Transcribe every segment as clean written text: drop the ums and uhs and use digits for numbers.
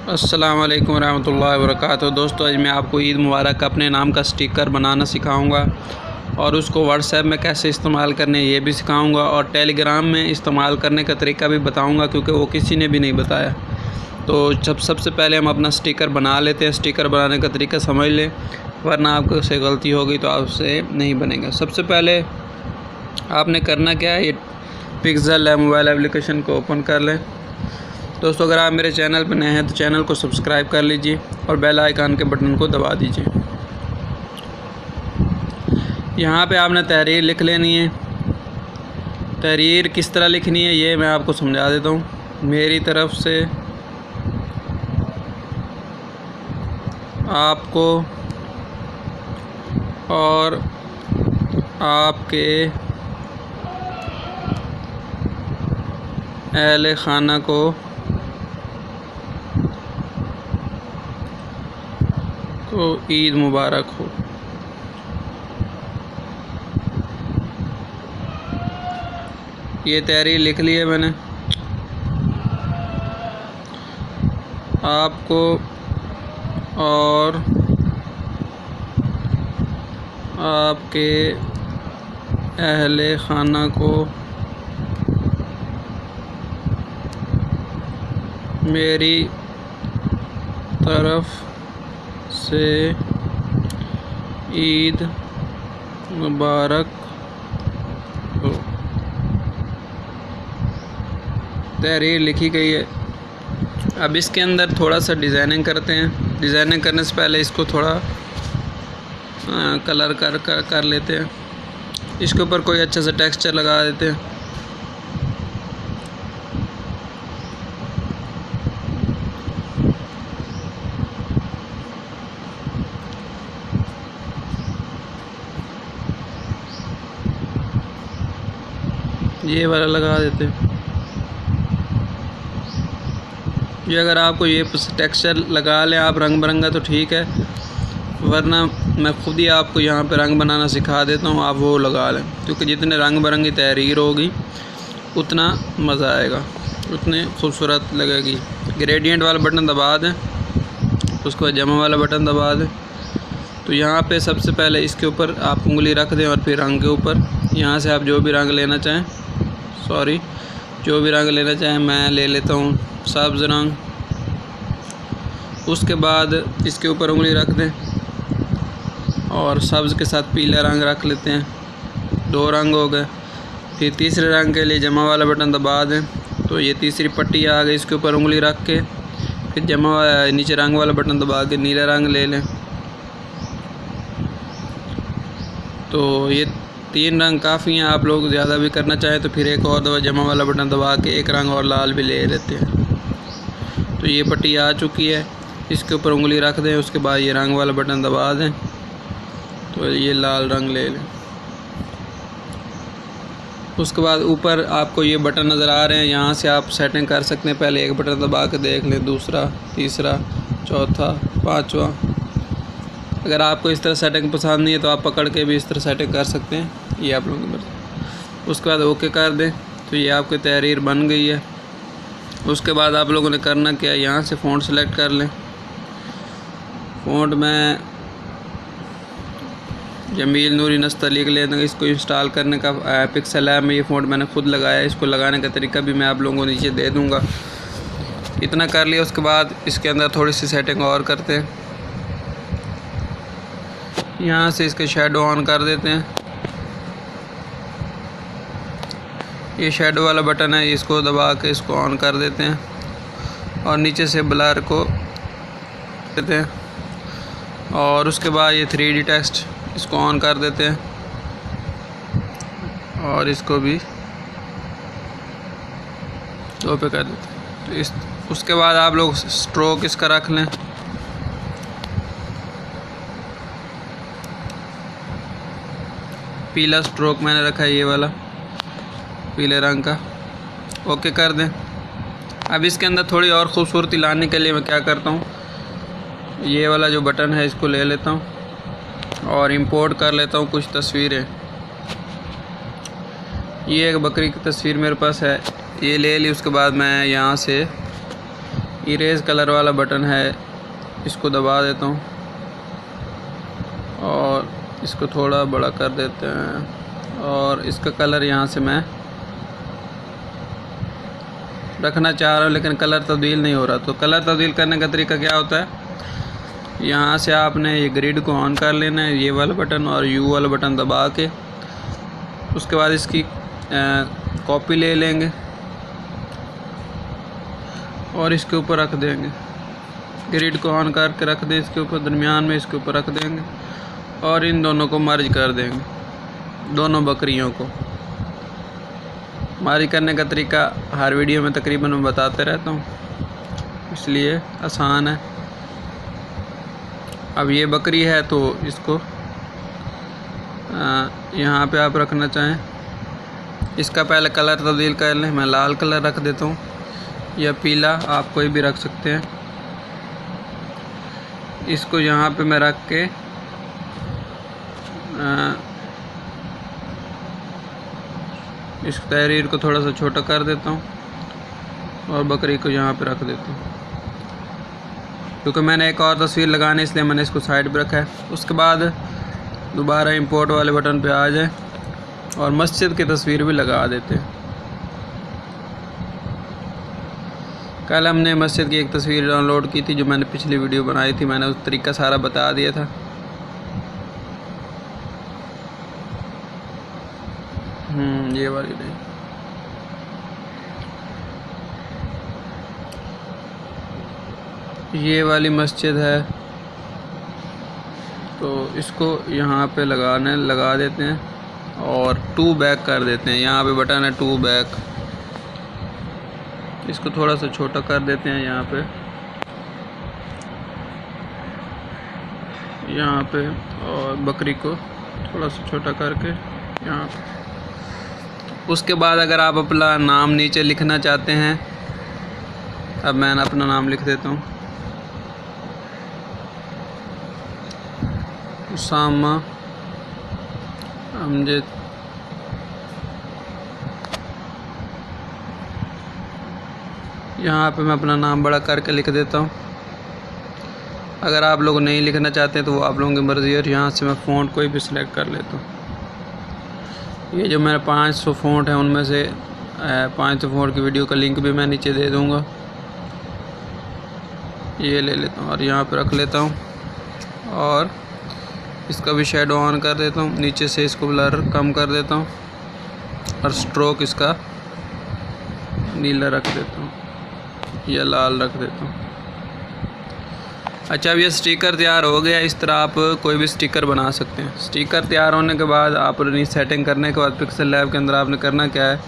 अस्सलाम वालेकुम रहमतुल्लाहि व बरकातुहू। दोस्तों, आज मैं आपको ईद मुबारक अपने नाम का स्टिकर बनाना सिखाऊंगा और उसको व्हाट्सएप में कैसे इस्तेमाल करने ये भी सिखाऊंगा और टेलीग्राम में इस्तेमाल करने का तरीका भी बताऊंगा, क्योंकि वो किसी ने भी नहीं बताया। तो सबसे पहले हम अपना स्टिकर बना लेते हैं। स्टिकर बनाने का तरीका समझ लें, वरना आपको से गलती होगी तो आपसे नहीं बनेगा। सबसे पहले आपने करना क्या है, ये पिक्सेल है मोबाइल एप्लीकेशन को ओपन कर लें। दोस्तों, अगर आप मेरे चैनल पर नए हैं तो चैनल को सब्सक्राइब कर लीजिए और बेल आइकन के बटन को दबा दीजिए। यहाँ पे आपने तहरीर लिख लेनी है। तहरीर किस तरह लिखनी है ये मैं आपको समझा देता हूँ। मेरी तरफ से आपको और आपके अहले खाना को तो ईद मुबारक हो। ये तहरीर लिख ली है मैंने। आपको और आपके अहले खाना को मेरी तरफ से ईद मुबारक हो। तहरीर लिखी गई है। अब इसके अंदर थोड़ा सा डिज़ाइनिंग करते हैं। डिज़ाइनिंग करने से पहले इसको थोड़ा कलर कर लेते हैं। इसके ऊपर कोई अच्छा सा टेक्सचर लगा देते हैं। ये वाला लगा देते हैं। ये अगर आपको ये टेक्सचर लगा लें आप रंग बिरंगा तो ठीक है, वरना मैं खुद ही आपको यहाँ पे रंग बनाना सिखा देता हूँ, आप वो लगा लें। क्योंकि जितने रंग बिरंगी तहरीर होगी उतना मज़ा आएगा, उतने खूबसूरत लगेगी। ग्रेडियंट वाला बटन दबा दें, उसके बाद जमा वाला बटन दबा दें। तो यहाँ पे सबसे पहले इसके ऊपर आप उंगली रख दें और फिर रंग के ऊपर यहाँ से आप जो भी रंग लेना चाहें, जो भी रंग लेना चाहें, मैं ले लेता हूँ सब्ज़ रंग। उसके बाद इसके ऊपर उंगली रख दें और सब्ज़ के साथ पीला रंग रख लेते हैं। 2 रंग हो गए। फिर तीसरे रंग के लिए जमा वाला बटन दबा दें, तो ये तीसरी पट्टी आ गई। इसके ऊपर उंगली रख के फिर नीचे रंग वाला बटन दबा के नीला रंग ले लें। तो ये 3 रंग काफ़ी हैं। आप लोग ज़्यादा भी करना चाहें तो फिर एक और दफ़ा जमा वाला बटन दबा के एक रंग और लाल भी ले लेते हैं। तो ये पट्टी आ चुकी है। इसके ऊपर उंगली रख दें, उसके बाद ये रंग वाला बटन दबा दें, तो ये लाल रंग ले लें। उसके बाद ऊपर आपको ये बटन नज़र आ रहे हैं, यहाँ से आप सेटिंग कर सकते हैं। पहले एक बटन दबा के देख लें, दूसरा, तीसरा, चौथा, 5वां। अगर आपको इस तरह सेटिंग पसंद नहीं है तो आप पकड़ के भी इस तरह सेटिंग कर सकते हैं, ये आप लोगों की मर्ज़ी। उसके बाद ओके कर दें, तो ये आपकी तहरीर बन गई है। उसके बाद आप लोगों ने करना क्या है, यहाँ से फ़ॉन्ट सेलेक्ट कर लें। फ़ॉन्ट में जमील नूरी नस्ता लिख लेना। इसको इंस्टॉल करने का पिक्सेल ऐप में ये फ़ॉन्ट मैंने खुद लगाया है। इसको लगाने का तरीका भी मैं आप लोगों को नीचे दे दूँगा। इतना कर लिया। उसके बाद इसके अंदर थोड़ी सी सेटिंग और करते हैं। यहाँ से इसके शैडो ऑन कर देते हैं। ये शैडो वाला बटन है, इसको दबा के इसको ऑन कर देते हैं और नीचे से ब्लर को देते हैं। और उसके बाद ये 3D टेक्स्ट इसको ऑन कर देते हैं और इसको भी ओपन कर देते हैं। तो उसके बाद आप लोग स्ट्रोक इसका रख लें। पीला स्ट्रोक मैंने रखा है, ये वाला पीले रंग का। ओके कर दें। अब इसके अंदर थोड़ी और ख़ूबसूरती लाने के लिए मैं क्या करता हूँ, ये वाला जो बटन है इसको ले लेता हूँ और इंपोर्ट कर लेता हूँ कुछ तस्वीरें। ये एक बकरी की तस्वीर मेरे पास है, ये ले ली। उसके बाद मैं यहाँ से इरेज कलर वाला बटन है, इसको दबा देता हूँ और इसको थोड़ा बड़ा कर देते हैं और इसका कलर यहाँ से मैं रखना चाह रहा हूँ, लेकिन कलर तब्दील नहीं हो रहा। तो कलर तब्दील करने का तरीका क्या होता है, यहाँ से आपने ये ग्रिड को ऑन कर लेना है, ये वाला बटन और यू वाला बटन दबा के, उसके बाद इसकी कॉपी ले लेंगे और इसके ऊपर रख देंगे। ग्रिड को ऑन करके रख दें इसके ऊपर, दरमियान में इसके ऊपर रख देंगे और इन दोनों को मर्ज कर देंगे, दोनों बकरियों को। मर्ज करने का तरीका हर वीडियो में तकरीबन मैं बताते रहता हूँ, इसलिए आसान है। अब ये बकरी है तो इसको यहाँ पे आप रखना चाहें, इसका पहले कलर तब्दील कर लें। मैं लाल कलर रख देता हूँ या पीला, आप कोई भी रख सकते हैं। इसको यहाँ पे मैं रख के इस तहरीर को थोड़ा सा छोटा कर देता हूँ और बकरी को यहाँ पे रख देता हूँ, क्योंकि मैंने एक और तस्वीर लगानी इसलिए मैंने इसको साइड पे रखा है। उसके बाद दोबारा इंपोर्ट वाले बटन पे आ जाए और मस्जिद की तस्वीर भी लगा देते हैं। कल हमने मस्जिद की एक तस्वीर डाउनलोड की थी जो मैंने पिछली वीडियो बनाई थी, मैंने उस तरीका सारा बता दिया था। ये वाली नहीं, ये वाली मस्जिद है, तो इसको यहाँ पे लगा देते हैं और 2 बैक कर देते हैं। यहाँ पे बटन है 2 बैक, इसको थोड़ा सा छोटा कर देते हैं यहाँ पे और बकरी को थोड़ा सा छोटा करके यहाँ पे। उसके बाद अगर आप अपना नाम नीचे लिखना चाहते हैं, अब मैं अपना नाम लिख देता हूँ, उसामा अमजद। यहाँ पे मैं अपना नाम बड़ा करके लिख देता हूँ। अगर आप लोग नहीं लिखना चाहते तो वो आप लोगों की मर्ज़ी है। और यहाँ से मैं फ़ॉन्ट कोई भी सिलेक्ट कर लेता हूँ। ये जो मेरे 500 फ़ॉन्ट हैं उनमें से 500 फ़ॉन्ट की वीडियो का लिंक भी मैं नीचे दे दूँगा। ये ले लेता हूँ और यहाँ पे रख लेता हूँ और इसका भी शेडो ऑन कर देता हूँ। नीचे से इसको ब्लर कम कर देता हूँ और स्ट्रोक इसका नीला रख देता हूँ या लाल रख देता हूँ। अच्छा, अब ये स्टिकर तैयार हो गया। इस तरह आप कोई भी स्टिकर बना सकते हैं। स्टिकर तैयार होने के बाद आपने सेटिंग करने के बाद पिक्सल लैब के अंदर आपने करना क्या है,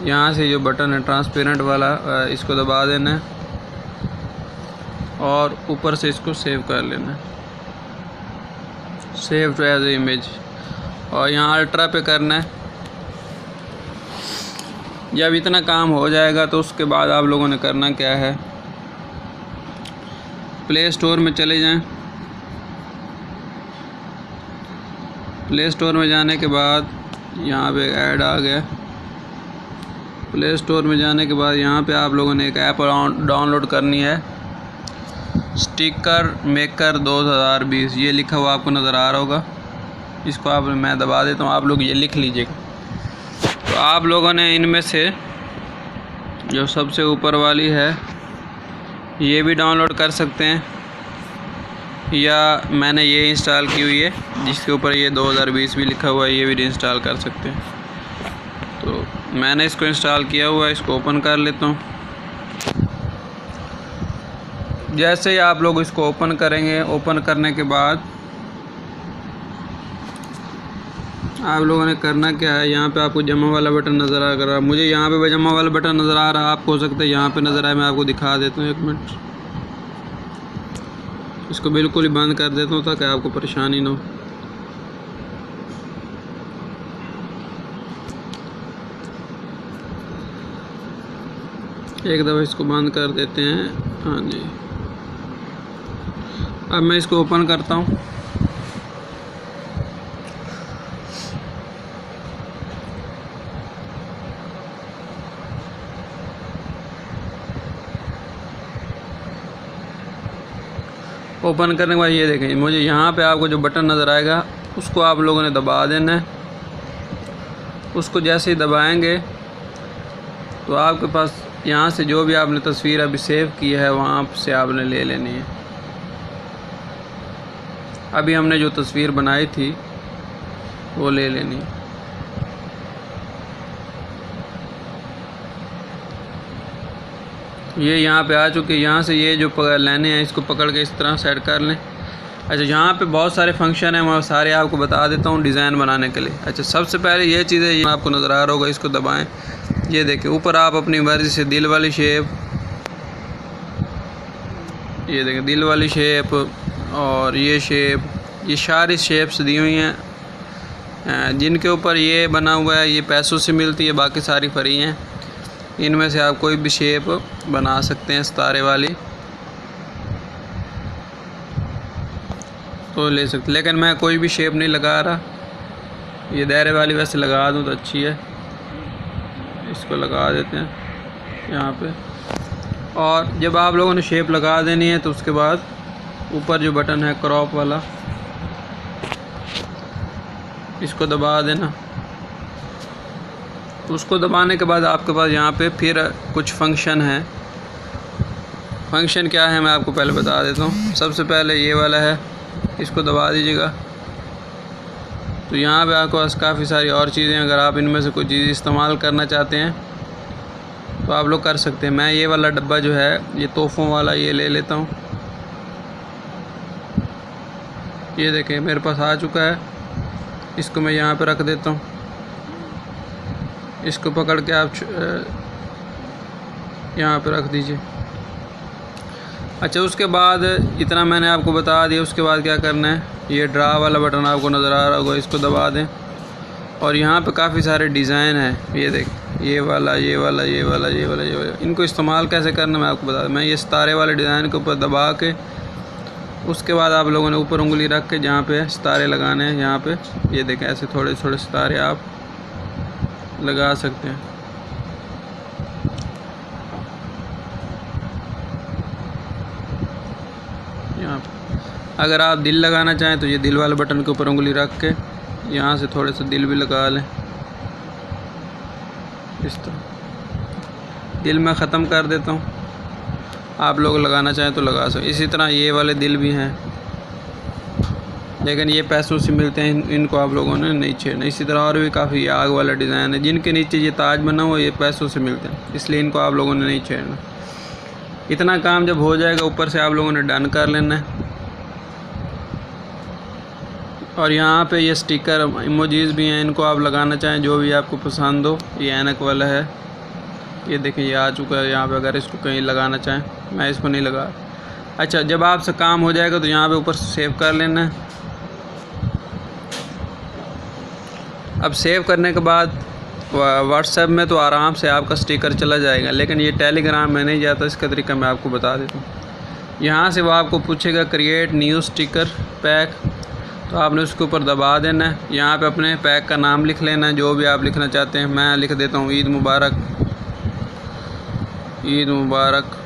यहाँ से जो बटन है ट्रांसपेरेंट वाला, इसको दबा देना है और ऊपर से इसको सेव कर लेना है, सेव टू एज इमेज, और यहाँ अल्ट्रा पे करना है। जब इतना काम हो जाएगा तो उसके बाद आप लोगों ने करना क्या है, प्ले स्टोर में चले जाएं। प्ले स्टोर में जाने के बाद यहाँ पे ऐड आ गया। प्ले स्टोर में जाने के बाद यहाँ पे आप लोगों ने एक ऐप डाउनलोड करनी है, स्टिकर मेकर 2020, ये लिखा हुआ आपको नज़र आ रहा होगा। इसको मैं दबा देता हूँ, आप लोग ये लिख लीजिएगा। तो आप लोगों ने इनमें से जो सबसे ऊपर वाली है ये भी डाउनलोड कर सकते हैं, या मैंने ये इंस्टॉल की हुई है जिसके ऊपर ये 2020 भी लिखा हुआ है, ये भी इंस्टॉल कर सकते हैं। तो मैंने इसको इंस्टॉल किया हुआ है, इसको ओपन कर लेता हूँ। जैसे ही आप लोग इसको ओपन करेंगे, ओपन करने के बाद आप लोगों ने करना क्या है, यहाँ पे आपको जमा वाला बटन नज़र आ रहा है। मुझे यहाँ पे जमा वाला बटन नज़र आ रहा है, आपको हो सकता है यहाँ पे नज़र आए। मैं आपको दिखा देता हूँ, 1 मिनट। इसको बिल्कुल ही बंद कर देता हूँ ताकि आपको परेशानी ना हो। एक दफ़ा इसको बंद कर देते हैं। हाँ जी, अब मैं इसको ओपन करता हूँ। ओपन करने के बाद ये देखें, मुझे यहाँ पे आपको जो बटन नज़र आएगा उसको आप लोगों ने दबा देना है। उसको जैसे ही दबाएंगे तो आपके पास यहाँ से जो भी आपने तस्वीर अभी सेव की है वहाँ से आपने ले लेनी है। अभी हमने जो तस्वीर बनाई थी वो ले लेनी है। ये यहाँ पे आ चुके। यहाँ से ये जो लेने हैं इसको पकड़ के इस तरह सेट कर लें। अच्छा, यहाँ पे बहुत सारे फंक्शन हैं, मैं सारे आपको बता देता हूँ डिज़ाइन बनाने के लिए। अच्छा, सबसे पहले ये चीज़ें ये आपको नज़र आ रहा होगा, इसको दबाएं। ये देखें, ऊपर आप अपनी मर्ज़ी से दिल वाली शेप, ये देखें दिल वाली शेप और ये शेप, ये सारी शेप्स दी हुई हैं। जिनके ऊपर ये बना हुआ है ये पैसों से मिलती है, बाकी सारी फ्री हैं। इनमें से आप कोई भी शेप बना सकते हैं सितारे वाली तो ले सकते, लेकिन मैं कोई भी शेप नहीं लगा रहा। ये दायरे वाली वैसे लगा दूँ तो अच्छी है, इसको लगा देते हैं यहाँ पे। और जब आप लोगों ने शेप लगा देनी है तो उसके बाद ऊपर जो बटन है क्रॉप वाला, इसको दबा देना। उसको दबाने के बाद आपके पास यहाँ पे फिर कुछ फंक्शन है। फंक्शन क्या है मैं आपको पहले बता देता हूँ। सबसे पहले ये वाला है, इसको दबा दीजिएगा तो यहाँ पे आपके पास काफ़ी सारी और चीज़ें, अगर आप इनमें से कोई चीज़ इस्तेमाल करना चाहते हैं तो आप लोग कर सकते हैं। मैं ये वाला डब्बा जो है ये तोहफ़ों वाला ये ले लेता हूँ। ये देखें मेरे पास आ चुका है, इसको मैं यहाँ पे रख देता हूँ। इसको पकड़ के आप यहाँ पे रख दीजिए। अच्छा, उसके बाद इतना मैंने आपको बता दिया। उसके बाद क्या करना है, ये ड्रा वाला बटन आपको नज़र आ रहा होगा, इसको दबा दें। और यहाँ पे काफ़ी सारे डिज़ाइन हैं, ये देख, ये वाला, ये वाला, ये वाला, ये वाला, ये वाला। इनको इस्तेमाल कैसे करना मैं आपको बता दूँ। मैं ये सितारे वाले डिज़ाइन के ऊपर दबा के, उसके बाद आप लोगों ने ऊपर उंगली रख के जहाँ पे सितारे लगाने हैं, यहाँ पे ये देखें ऐसे थोड़े थोड़े सितारे आप लगा सकते हैं। यहाँ पे अगर आप दिल लगाना चाहें तो ये दिल वाले बटन के ऊपर उंगली रख के यहाँ से थोड़े से दिल भी लगा लें। इस तरह दिल मैं ख़त्म कर देता हूँ, आप लोग लगाना चाहें तो लगा सकते। इसी तरह ये वाले दिल भी हैं, लेकिन ये पैसों से मिलते हैं, इनको आप लोगों ने नहीं छेड़ना। इसी तरह और भी काफ़ी आग वाला डिज़ाइन है, जिनके नीचे ये ताज बना हुआ ये पैसों से मिलते हैं, इसलिए इनको आप लोगों ने नहीं छेड़ना। इतना काम जब हो जाएगा ऊपर से आप लोगों ने डन कर लेना है। और यहाँ पे ये स्टिकर इमोजीज़ भी हैं, इनको आप लगाना चाहें जो भी आपको पसंद हो। ये ऐनक वाला है, ये देखिए ये आ चुका है यहाँ पे, अगर इसको कहीं लगाना चाहें। मैं इसको नहीं लगा। अच्छा, जब आपसे काम हो जाएगा तो यहाँ पे ऊपर सेव कर लेना है। अब सेव करने के बाद व्हाट्सएप में तो आराम से आपका स्टिकर चला जाएगा, लेकिन ये टेलीग्राम में नहीं जाता। इसका तरीका मैं आपको बता देता हूँ। यहाँ से वो आपको पूछेगा क्रिएट न्यू स्टिकर पैक, तो आपने उसके ऊपर दबा देना है। यहाँ पे अपने पैक का नाम लिख लेना है, जो भी आप लिखना चाहते हैं। मैं लिख देता हूँ ईद मुबारक, ईद मुबारक।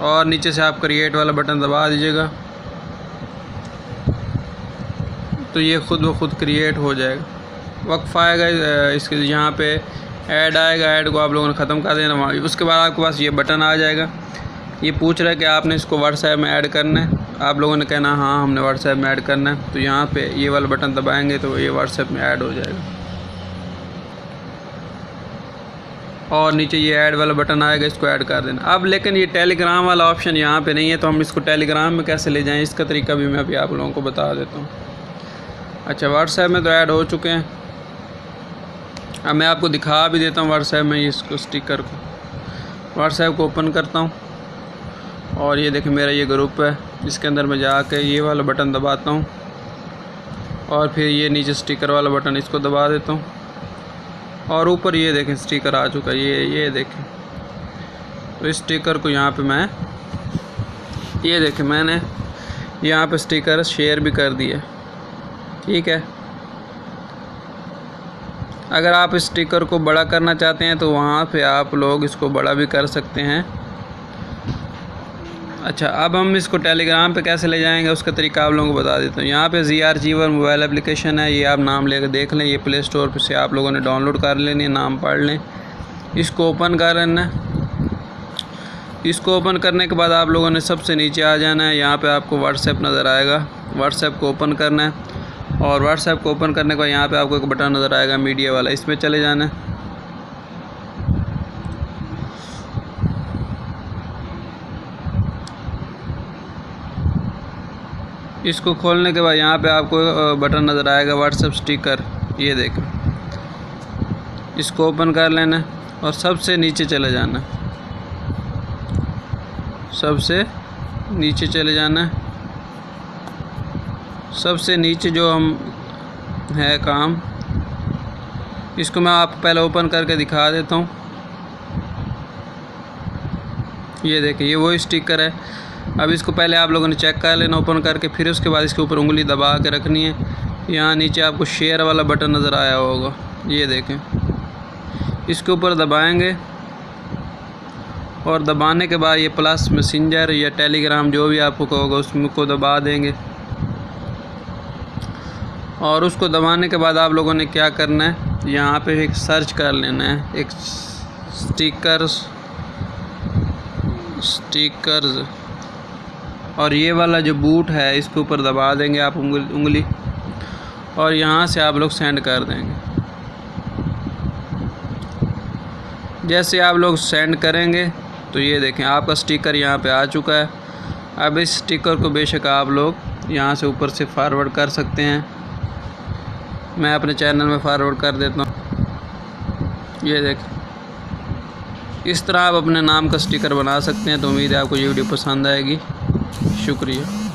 और नीचे से आप क्रिएट वाला बटन दबा दीजिएगा तो ये खुद ब खुद क्रिएट हो जाएगा। वक्फ आएगा इसके, यहाँ पे ऐड आएगा, ऐड को आप लोगों ने ख़त्म कर देना। उसके बाद आपके पास ये बटन आ जाएगा। ये पूछ रहा है कि आपने इसको व्हाट्सएप में ऐड करना है। आप लोगों ने कहना हाँ हमने व्हाट्सएप में ऐड करना है, तो यहाँ पे ये वाला बटन दबाएंगे तो ये व्हाट्सएप में ऐड हो जाएगा। और नीचे ये ऐड वाला बटन आएगा, इसको ऐड कर देना। अब लेकिन ये टेलीग्राम वाला ऑप्शन यहाँ पे नहीं है, तो हम इसको टेलीग्राम में कैसे ले जाएं, इसका तरीका भी मैं अभी आप लोगों को बता देता हूँ। अच्छा, व्हाट्सएप में तो ऐड हो चुके हैं। अब मैं आपको दिखा भी देता हूँ व्हाट्सएप में इसको, स्टिकर को। व्हाट्सएप को ओपन करता हूँ और ये देखिए मेरा ये ग्रुप है, इसके अंदर मैं जाके ये वाला बटन दबाता हूँ और फिर ये नीचे स्टिकर वाला बटन, इसको दबा देता हूँ। और ऊपर ये देखें स्टिकर आ चुका है, ये देखें। तो इस स्टिकर को यहाँ पे मैं, ये देखें मैंने यहाँ पे स्टिकर शेयर भी कर दिया, ठीक है। अगर आप इस स्टिकर को बड़ा करना चाहते हैं तो वहाँ पे आप लोग इसको बड़ा भी कर सकते हैं। अच्छा, अब हम इसको टेलीग्राम पे कैसे ले जाएंगे उसका तरीका आप लोगों को बता देता हूँ। यहाँ पे ZRGever मोबाइल एप्लीकेशन है, ये आप नाम लेकर देख लें, ये प्ले स्टोर पे से आप लोगों ने डाउनलोड कर लेनी है, नाम पढ़ लें। इसको ओपन कर लेना है। इसको ओपन करने के बाद आप लोगों ने सबसे नीचे आ जाना है, यहाँ पे आपको व्हाट्सएप नज़र आएगा, व्हाट्सएप को ओपन करना है। और व्हाट्सएप को ओपन करने के बाद यहाँ पे आपको एक बटन नज़र आएगा मीडिया वाला, इसमें चले जाना है। इसको खोलने के बाद यहाँ पे आपको बटन नज़र आएगा व्हाट्सएप स्टिकर, ये देखें। इसको ओपन कर लेना है और सबसे नीचे चले जाना है, सबसे नीचे चले जाना है। सबसे नीचे जो हम है काम, इसको मैं आपको पहले ओपन करके दिखा देता हूँ। ये देखिए, ये वो स्टिकर है। अब इसको पहले आप लोगों ने चेक कर लेना ओपन करके, फिर उसके बाद इसके ऊपर उंगली दबा के रखनी है। यहाँ नीचे आपको शेयर वाला बटन नज़र आया होगा, ये देखें। इसके ऊपर दबाएंगे और दबाने के बाद ये प्लस मैसेंजर या टेलीग्राम जो भी आपको कहोगा उसको दबा देंगे। और उसको दबाने के बाद आप लोगों ने क्या करना है, यहाँ पे एक सर्च कर लेना है, एक स्टिकर्स, और ये वाला जो बूट है इसके ऊपर दबा देंगे आप उंगली, और यहाँ से आप लोग सेंड कर देंगे। जैसे आप लोग सेंड करेंगे तो ये देखें आपका स्टिकर यहाँ पे आ चुका है। अब इस स्टिकर को बेशक आप लोग यहाँ से ऊपर से फॉरवर्ड कर सकते हैं। मैं अपने चैनल में फॉरवर्ड कर देता हूँ, ये देखें। इस तरह आप अपने नाम का स्टिकर बना सकते हैं। तो उम्मीद है आपको ये वीडियो पसंद आएगी। शुक्रिया।